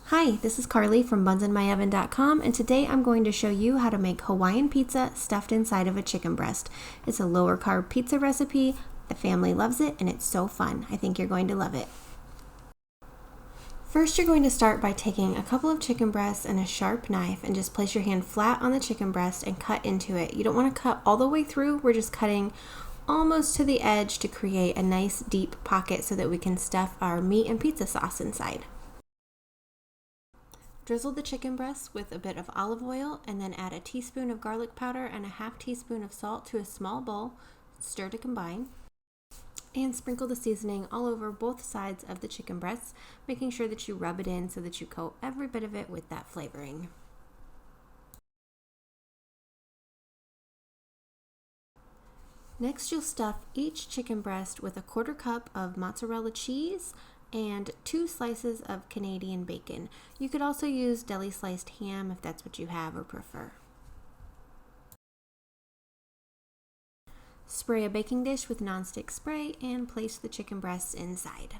Hi, this is Carly from bunsandmyoven.com, and today I'm going to show you how to make Hawaiian pizza stuffed inside of a chicken breast. It's a lower carb pizza recipe. The family loves it and it's so fun. I think you're going to love it. First, you're going to start by taking a couple of chicken breasts and a sharp knife and just place your hand flat on the chicken breast and cut into it. You don't want to cut all the way through. We're just cutting almost to the edge to create a nice deep pocket so that we can stuff our meat and pizza sauce inside. Drizzle the chicken breast with a bit of olive oil and then add a teaspoon of garlic powder and a half teaspoon of salt to a small bowl. Stir to combine. And sprinkle the seasoning all over both sides of the chicken breasts, making sure that you rub it in so that you coat every bit of it with that flavoring. Next, you'll stuff each chicken breast with a 1/4 cup of mozzarella cheese and 2 slices of Canadian bacon. You could also use deli sliced ham if that's what you have or prefer. Spray a baking dish with nonstick spray and place the chicken breasts inside.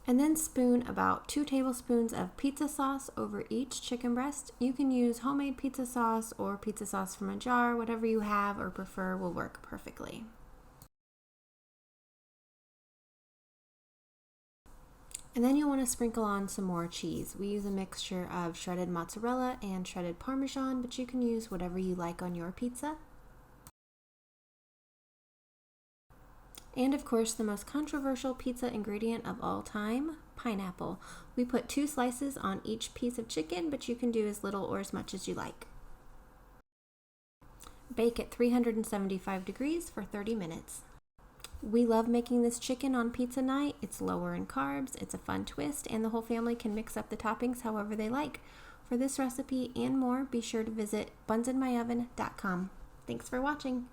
And then spoon about 2 tablespoons of pizza sauce over each chicken breast. You can use homemade pizza sauce or pizza sauce from a jar. Whatever you have or prefer will work perfectly. And then you'll want to sprinkle on some more cheese. We use a mixture of shredded mozzarella and shredded Parmesan, but you can use whatever you like on your pizza. And of course, the most controversial pizza ingredient of all time, pineapple. We put 2 slices on each piece of chicken, but you can do as little or as much as you like. Bake at 375 degrees for 30 minutes. We love making this chicken on pizza night. It's lower in carbs, it's a fun twist, and the whole family can mix up the toppings however they like. For this recipe and more, be sure to visit bunsandmyoven.com. Thanks for watching.